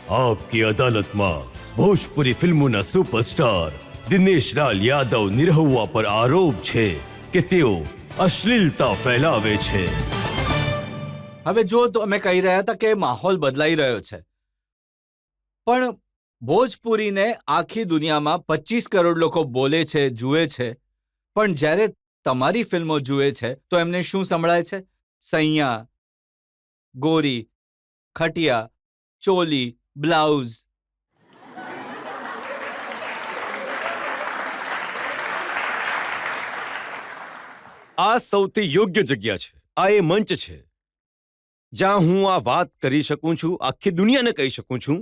आपकी अदालत में भोजपुरी फिल्मों सुपरस्टार दिनेश लाल यादव निरहुआ पर आरोप है कि तेओ अश्लीलता फैलावे छे। હવે જો તો અમે કહી રહ્યા હતા કે માહોલ બદલાઈ રહ્યો છે, પણ ભોજપુરીને આખી દુનિયામાં 25 કરોડ લોકો બોલે છે, જુએ છે, પણ જ્યારે તમારી ફિલ્મો જુએ છે તો એમને શું સંભળાય છે? સૈયા, ગોરી, ખટિયા, ચોલી, બ્લાઉઝ. આ સૌથી યોગ્ય જગ્યા છે, આ એ મંચ છે જ્યાં હું આ વાત કરી શકું છું, આખી દુનિયાને કહી શકું છું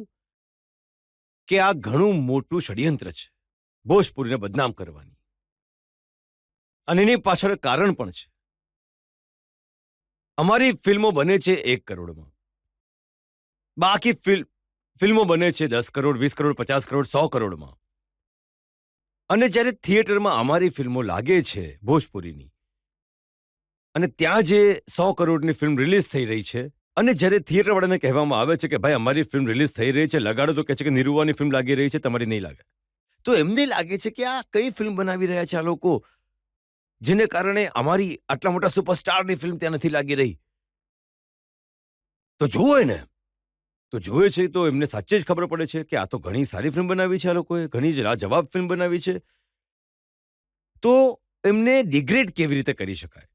કે આ ઘણું મોટું ષડયંત્ર છે ભોજપુરીને બદનામ કરવાની. અને એની પાછળ કારણ પણ છે. અમારી ફિલ્મો બને છે 1 કરોડમાં, બાકી ફિલ્મો બને છે 10 કરોડ, 20 કરોડ, 50 કરોડ, 100 કરોડમાં. અને જ્યારે થિયેટરમાં અમારી ફિલ્મો લાગે છે ભોજપુરીની, અને ત્યાં જે 100 કરોડની ફિલ્મ રિલીઝ થઈ રહી છે, અને જ્યારે થિયેટરવાળાને કહેવામાં આવે છે કે ભાઈ અમારી ફિલ્મ રિલીઝ થઈ રહી છે, લગાડો, તો કહે છે કે નિરુવાની ફિલ્મ લાગી રહી છે, તમારી નહીં લાગે. તો એમને લાગે છે કે આ કઈ ફિલ્મ બનાવી રહ્યા છે આ લોકો, જેને કારણે અમારી આટલા મોટા સુપરસ્ટારની ફિલ્મ ત્યાં નથી લાગી રહી. તો જોવે ને, તો જોવે છે તો એમને સાચે જ ખબર પડે છે કે આ તો ઘણી સારી ફિલ્મ બનાવી છે આ લોકોએ, ઘણી જ લાજવાબ ફિલ્મ બનાવી છે. તો એમને ડિગ્રેડ કેવી રીતે કરી શકાય?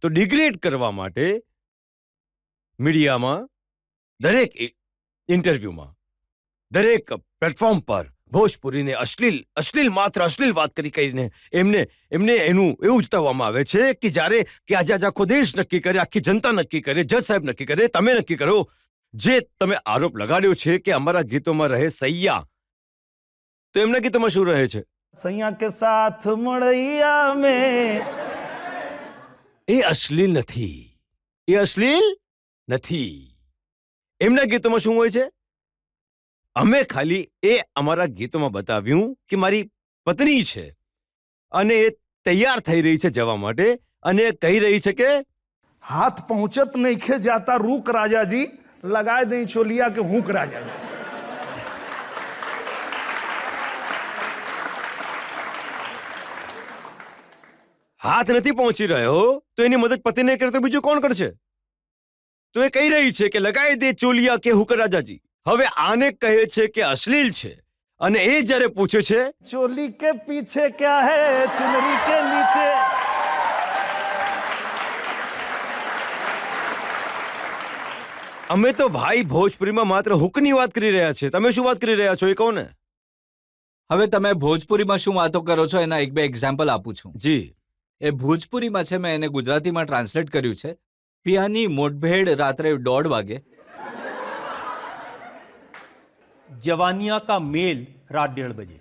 તો ડિગ્રેડ કરવા માટે મીડિયામાં, દરેક ઇન્ટરવ્યુમાં, દરેક પ્લેટફોર્મ પર ભોજપુરીને અશ્લીલ વાત કરીને એમને એનું એવું જતાવવામાં આવે છે કે જ્યારે કે આજે આખો દેશ નક્કી કરે, આખી જનતા નક્કી કરે, જજ સાહેબ નક્કી કરે, તમે નક્કી કરો, જે તમે આરોપ લગાડ્યો છે કે અમારા ગીતોમાં રહે સૈયા, તો એમના ગીતોમાં શું રહે છે? સૈયા કે સાથ મળૈયા મેં. એ અશ્લીલ નથી, એ અશ્લીલ નથી. એમના ગીતોમાં શું હોય છે? અમે ખાલી એ અમારા ગીતોમાં બતાવ્યું કે મારી પત્ની છે અને એ તૈયાર થઈ રહી છે જવા માટે, અને એ કહી રહી છે કે હાથ પહોંચત નહીં ખે જાતા રૂક રાજાજી, લગાય દઈ ચોલિયા કે હુંક રાજાજી. હાથ નથી પહોંચી રહ્યો તો એની મદદ પતિને કરે તો બીજું કોણ કરશે? તો એ કહી રહી છે કે લગાઈ દે ચોલિયા કે હુંક રાજાજી. હવે આને કહે છે કે અશ્લીલ છે, અને એ જ્યારે પૂછે છે ચોલી કે પીછે ક્યા હે ચુનરી કે નીચે, અમે તો ભાઈ ભોજપુરીમાં માત્ર હુકની વાત કરી રહ્યા છે, તમે શું વાત કરી રહ્યા છો એ કહો ને. હવે તમે ભોજપુરીમાં શું વાતો કરો છો એના 1-2 એક્ઝામ્પલ આપું છું. જી. એ ભોજપુરીમાં છે, મેં એને ગુજરાતીમાં ટ્રાન્સલેટ કર્યું છે. પિયાની મોટભેડ રાત્રે 1:30 વાગે. जवानिया का मेल रात 1:30 बजे.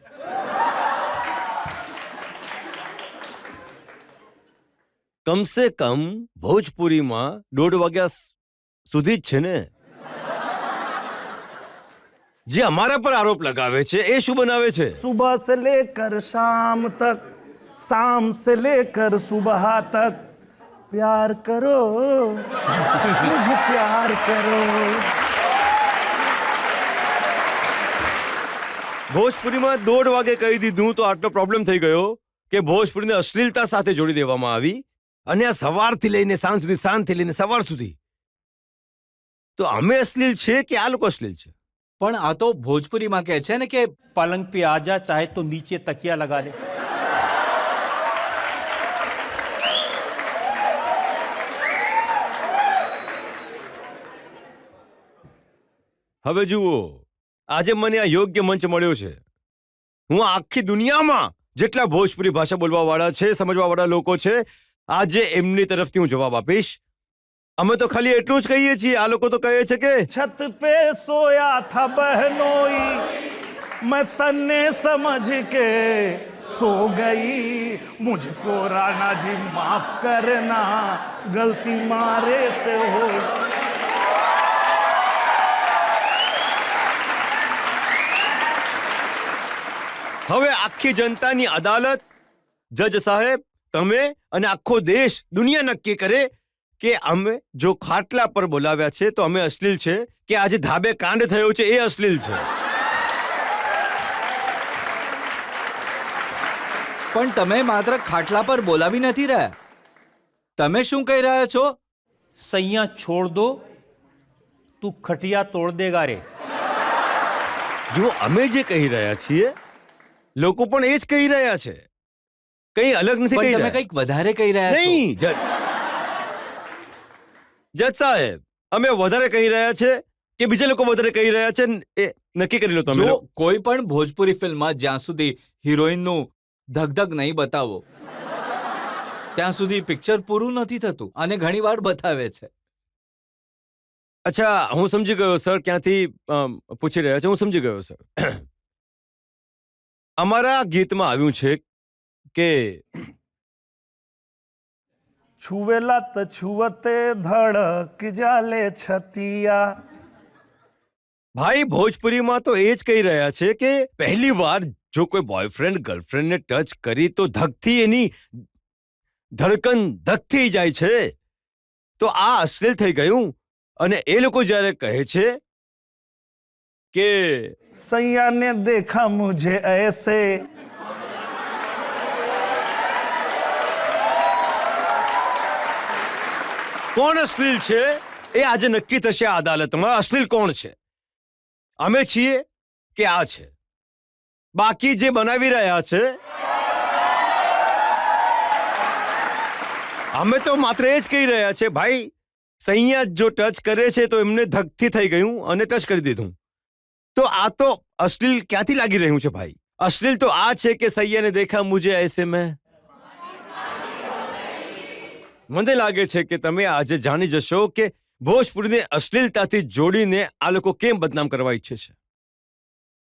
કમ સે કમ ભોજપુરીમાં 1:30 વાગ્યા સુધી જ છે ને. જે અમારા પર આરોપ લગાવે છે એ શું બનાવે છે? સુબહ સે લેકર શામ તક, शाम से लेकर सुबह तक प्यार करो, मुझे प्यार करो. ભોજપુરીમાં 1:30 વાગે કહી દીધું તો આટલો પ્રોબ્લેમ થઈ ગયો કે ભોજપુરીને અશ્લીલતા સાથે જોડી દેવામાં આવી, અને આ સવારથી લઈને સાંજ સુધી, સાંજથી લઈને સવાર સુધી. તો અમે અશ્લીલ છે કે આ લોકો અશ્લીલ છે? પણ આ તો ભોજપુરીમાં કહે છે ને કે पलंग पे आजा चाहे तो नीचे तकिया लगा ले. હવે જુઓ, આજે મને આ યોગ્ય મંચ મળ્યો છે. હું આખી દુનિયામાં જેટલા ભોજપુરી ભાષા બોલવાવાળા છે, સમજવાવાળા લોકો છે, આજે એમની તરફથી હું જવાબ આપીશ. અમે તો ખાલી એટલું જ કહીએ છીએ, આ લોકો તો કહે છે કે छत पे सोया था बहनोई, मैं तन्ने समझ के सो गई, मुझको राणा जी माफ करना, गलती मारे से हो. હવે આખી જનતાની અદાલત, જજ સાહેબ, તમે અને આખો દેશ, દુનિયા નક્કી કરે કે અમે જો ખાટલા પર બોલાવ્યા છે તો અમે અશ્લીલ છે, કે આજે ધાબે કાંડ થયો છે એ અશ્લીલ છે? પણ તમે માત્ર ખાટલા પર બોલાવી નથી રહ્યા. તમે શું કહી રહ્યા છો? सैया छोड़ दो तू खटिया तोड़ देगा रे. જો અમે જે કહી રહ્યા છીએ લોકો પણ એ જ કહી રહ્યા છે, કઈ અલગ નથી કહી પણ તમે રહ્યા. કંઈક વધારે કહી રહ્યા છો. નહીં જજ સાહેબ, અમે વધારે કહી રહ્યા છે કે બીજા લોકો વધારે કહી રહ્યા છે એ નક્કી કરી લો તમે. જો કોઈ પણ ભોજપુરી ફિલ્મમાં જ્યાં સુધી હિરોઈનનું ધગધગ નહીં બતાવો ત્યાં સુધી પિક્ચર પૂરું નથી થતું, અને ઘણીવાર બતાવે છે. અચ્છા, હું સમજી ગયો સર, ક્યાંથી પૂછી રહ્યા છે હું સમજી ગયો સર. અમારા ગીતમાં આવ્યું છે કે छुवेला त छुवते धड़क जाले छतिया. ભાઈ ભોજપુરીમાં તો એ જ કહી રહ્યા છે કે પહેલી વાર જો કોઈ બોયફ્રેન્ડ ગર્લફ્રેન્ડને ટચ કરી તો ધકથી એની ધડકન ધક થઈ જાય છે. તો આ અશ્લીલ થઈ ગયું. અને એ લોકો જ્યારે કહે છે કે सैया ने देखा मुझे ऐसे, કોણ અશ્લીલ છે એ આજે નક્કી થશે આ અદાલતમાં. અશ્લીલ કોણ છે, અમે છીએ કે આ છે? બાકી જે બનાવી રહ્યા છે અમે તો માત્ર એ જ કહી રહ્યા છે ભાઈ, સૈયા જો ટચ કરે છે તો એમને ધકથી થઈ ગયું અને ટચ કરી દીધું. તો આ તો અશ્લીલ ક્યાંથી લાગી રહ્યું છે ભાઈ? અશ્લીલ તો આ છે કે સૈયાને દેખા મુજે એસે મેં. મને લાગે છે કે તમે આજે જાણી જશો કે ભોજપુરીને અશ્લીલતાથી જોડીને આ લોકો કેમ બદનામ કરવા ઈચ્છે છે.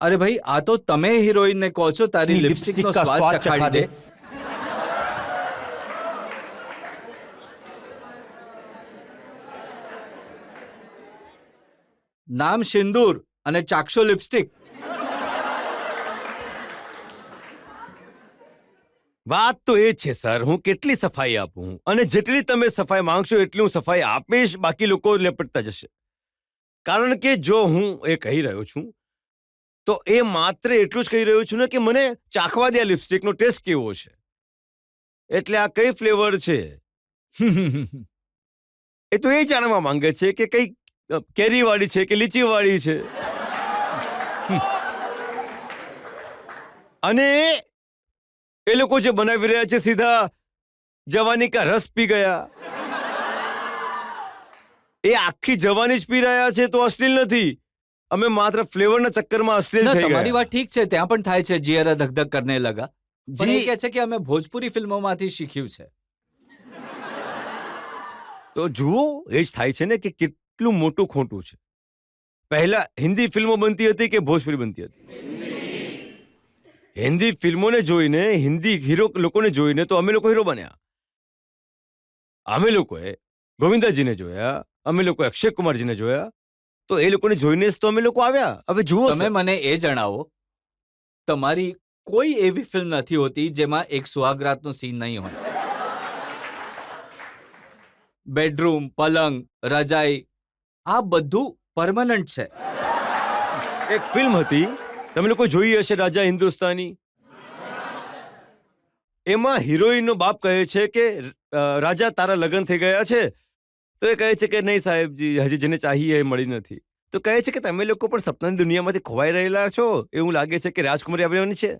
અરે ભાઈ, આ તો તમે હિરોઈનને કહો છો તારી ની લિપસ્ટિકનો લિપસ્ટિક કા સ્વાદ સ્વાદ ચખાડી દે. નામ સિંદૂર અને ચાક્ષો લિપસ્ટિક. વાત તો એ જ છે સર, હું કેટલી સફાઈ આપું અને જેટલી તમે સફાઈ માંગશો એટલી હું સફાઈ આપીશ, બાકી લોકો લેપટતા જશે. કારણ કે જો હું એ કહી રહ્યો છું તો એ માત્ર એટલું જ કહી રહ્યો છું ને કે મને ચાખવા દે આ લિપસ્ટિકનો ટેસ્ટ કેવો છે, એટલે આ કઈ ફ્લેવર છે એ તો એ જાણવા માંગે છે કે કઈ કેરી વાળી છે કે લીચી વાળી છે. અને એ લોકો જે બનાવી રહ્યા છે સીધા જવાની કા રસ પી ગયા. એ આખી જવાની જ પી રહ્યા છે તો અશ્લીલ નથી. અમે માત્ર ફ્લેવરના ચક્કરમાં અશ્લીલ ના, થઈ તમારી ગયા. વાત ઠીક છે, ત્યાં પણ થાય છે જીયરા ધગધગ કરને લગા. પણ એ જી. કહે છે કે અમે ભોજપુરી ફિલ્મોમાંથી શીખ્યું છે. તો જુઓ, એ જ થાય છે ને કે કેટલું મોટું ખોટું છે. પહેલા હિન્દી ફિલ્મો બનતી હતી કે ભોજપુરી બનતી હતી? હિન્દી ફિલ્મોને જોઈને, હિન્દી હીરો લોકોને જોઈને તો અમે લોકો હીરો બન્યા. અમે લોકોએ ગોવિંદાજીને જોયા, અમે લોકોએ અક્ષય કુમારજીને જોયા, તો એ લોકોને જોઈને જ તો અમે લોકો આવ્યા. હવે જુઓ તમે સર, મને એ જણાવો, તમારી કોઈ એવી ફિલ્મ નથી હોતી જેમાં એક સુહાગરાતનો સીન નહીં હોય. બેડરૂમ, પલંગ, રજાઈ, આ બધું પરમનન્ટ છે. એક ફિલ્મ હતી, તમે લોકો જોઈ હશે, રાજા હિન્દુસ્તાની. એમાં હિરોઈનનો બાપ કહે છે કે રાજા તારા લગ્ન થઈ ગયા છે, તો એ કહે છે કે નહીં સાહેબજી, હજી જેને ચાહીએ એ મળી નથી. તો કહે છે કે તમે લોકો પણ સપનાની દુનિયામાંથી ખોવાઈ રહેલા છો, એવું લાગે છે કે રાજકુમારી આવવાની છે.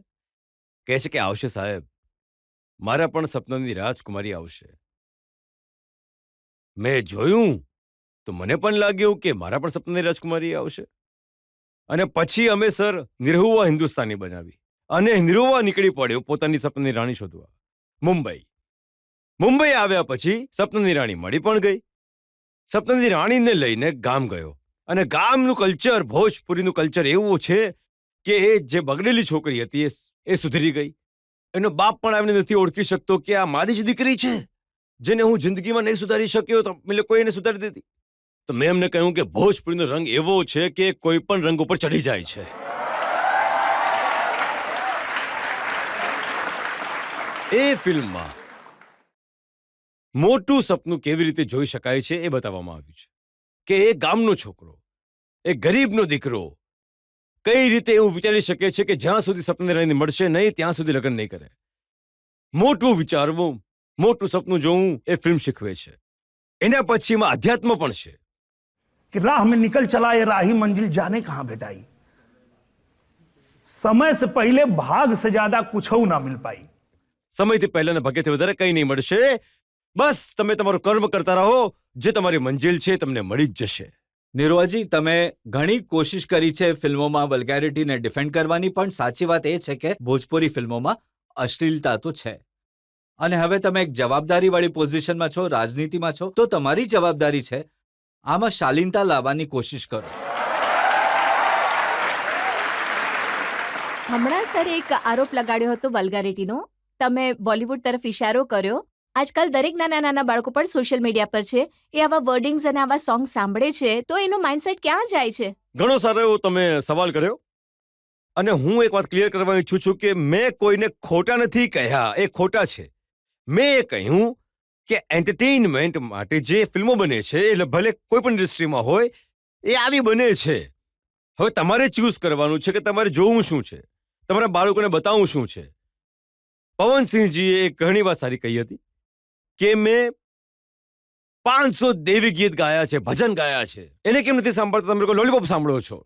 કહે છે કે આવશે સાહેબ, મારા પણ સપનાની રાજકુમારી આવશે. મેં જોયું તો મને પણ લાગ્યું કે મારા પણ સપનાની રાજકુમારી આવશે. અને પછી અમે સર નિરહુઆ હિન્દુસ્તાની બનાવી અને નિરહુઆ નીકળી પડ્યો પોતાની સપનાની રાણી શોધવા મુંબઈ. મુંબઈ આવ્યા પછી સપનાની રાણી મળી પણ ગઈ. સપનાની રાણીને લઈને ગામ ગયો અને ગામનું કલ્ચર, ભોજપુરીનું કલ્ચર એવું છે કે એ જે બગડેલી છોકરી હતી એ સુધરી ગઈ. એનો બાપ પણ આવીને નથી ઓળખી શકતો કે આ મારી જ દીકરી છે, જેને હું જિંદગીમાં નહીં સુધારી શક્યો તો મેં લોકો એને સુધારી દીધી. તો મેં એમને કહ્યું કે ભોજપુરીનો રંગ એવો છે કે કોઈ પણ રંગ ઉપર ચડી જાય છે. એ ફિલ્મમાં મોટું સપનું કેવી રીતે જોઈ શકાય છે એ બતાવવામાં આવ્યું છે કે એક ગામનો છોકરો, એક ગરીબનો દીકરો કઈ રીતે એવું વિચારી શકે છે કે જ્યાં સુધી સપને રહીને મળશે નહીં ત્યાં સુધી લગ્ન નહીં કરે. મોટું વિચારવું, મોટું સપનું જોવું એ ફિલ્મ શીખવે છે. એના પછીમાં અધ્યાત્મ પણ છે. कि राह में निकल चला ये राही मंजिल जाने कहां भेटाई, समय से पहले भाग से ज्यादा कुछ ना मिल पाई. સમયથી પહેલાના ભાગ્યથી વધારે કંઈ નહીં મળશે. બસ તમે તમારું કર્મ કરતા રહો, જે તમારી મંજિલ છે એ તમને મળી જ જશે. નિર્વાજી, તમે ઘણી કોશિશ કરી છે ફિલ્મોમાં વલ્ગેરિટીને ડિફેન્ડ કરવાની, પણ સાચી વાત એ છે કે ભોજપુરી ફિલ્મોમાં અશ્લીલતા તો છે. અને હવે તમે એક જવાબદારીવાળી પોઝિશનમાં છો, રાજનીતિમાં છો, તો તમારી જવાબદારી છે આમાં શાલીનતા લાવવાની કોશિશ કરો. હમણાં સર એક આરોપ લગાડ્યો હતો વલ્ગારિટીનો. તમે બોલિવૂડ તરફ ઇશારો કર્યો. આજકાલ દરેક નાના નાના બાળકો પણ સોશિયલ મીડિયા પર છે. એ આવા વર્ડિંગ્સ અને આવા સોંગ સાંભળે છે તો એનું માઇન્ડસેટ ક્યાં જાય છે? ઘણો સારો એવો તમે સવાલ કર્યો. અને હું એક વાત ક્લિયર કરવા ઈચ્છું છું કે મેં કોઈને ખોટા નથી કહ્યા, એ ખોટા છે. મેં એ કહ્યું કે એન્ટરટેઇનમેન્ટ માટે જે ફિલ્મો બને છે એટલે ભલે કોઈ પણ ઇન્ડસ્ટ્રીમાં હોય એ આવી બને છે. હવે તમારે ચૂઝ કરવાનું છે કે તમારે જોવું શું છે, તમારા બાળકોને બતાવવું શું છે. પવનસિંહજીએ એક ઘણી વાત સારી કહી હતી કે મેં 500 દેવી ગીત ગાયા છે, ભજન ગાયા છે. એને કેમ નથી સાંભળતા? તમે લોકો લોલીપોપ સાંભળો છો.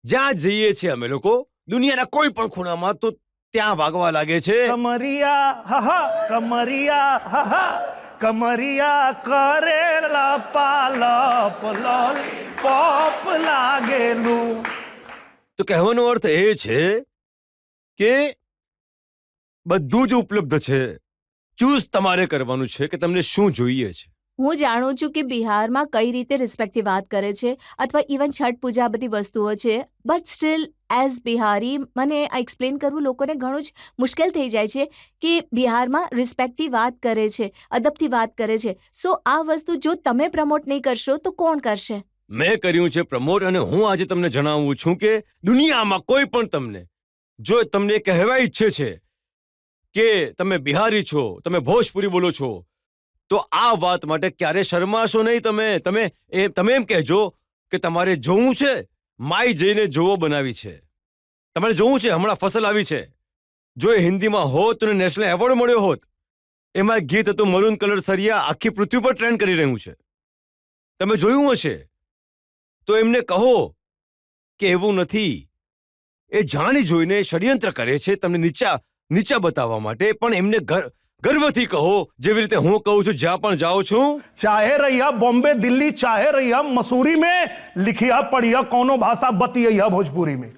જ્યાં જઈએ છીએ અમે લોકો દુનિયાના કોઈ પણ ખૂણામાં તો ત્યાં વાગવા લાગે છે कमरिया हा कमरिया हा कमरिया करेला पालप लॉलीपॉप लागेलू. તો કહેવાનો અર્થ એ છે કે બધું જ ઉપલબ્ધ છે. ચૂઝ તમારે કરવાનું છે કે તમને શું જોઈએ છે. હું જાણું છું કે બિહારમાં કઈ રીતે રિસ્પેક્ટથી વાત કરે છે, અથવા ઇવન છઠ પૂજા આ બધી વસ્તુઓ છે, બટ સ્ટીલ એઝ બિહારી મને આ એક્સપ્લેન કરવું લોકોને ઘણું જ મુશ્કેલ થઈ જાય છે કે બિહારમાં રિસ્પેક્ટથી વાત કરે છે, અદબથી વાત કરે છે. સો આ વસ્તુ જો તમે પ્રમોટ નહીં કરશો તો કોણ કરશે? મેં કર્યું છે પ્રમોટ, અને હું આજે તમને જણાવું છું કે દુનિયામાં કોઈ પણ તમને જો તમને કહેવા ઈચ્છે છે કે તમે બિહારી છો, તમે ભોજપુરી બોલો છો, તો આ વાત માટે ક્યારે શરમાશો નહીં. તમે એમ કહેજો કે તમારે જોવું છે. માઈ જઈને જોવો બનાવી છે, તમારે જોવું છે. હમણાં ફસલ આવી છે, જો એ હિન્દીમાં હોત તો નેશનલ એવોર્ડ મળ્યો હોત. એમાં ગીત હતું મરૂન કલર સરિયા, આખી પૃથ્વી પર ટ્રેન્ડ કરી રહ્યું છે. તમે જોયું હશે. તો એમને કહો કે એવું નથી. એ જાણી જોઈને ષડયંત્ર કરે છે તમને નીચા બતાવવા માટે. પણ એમને ગર્વથી કહો, જેવી રીતે હું કહું છું જ્યાં પણ જાઉં છું. चाहे रहिया बॉम्बे दिल्ली, चाहे रहिया मसूरी में, लिखिया पढ़िया कोनो भाषा बतिया भोजपुरी में.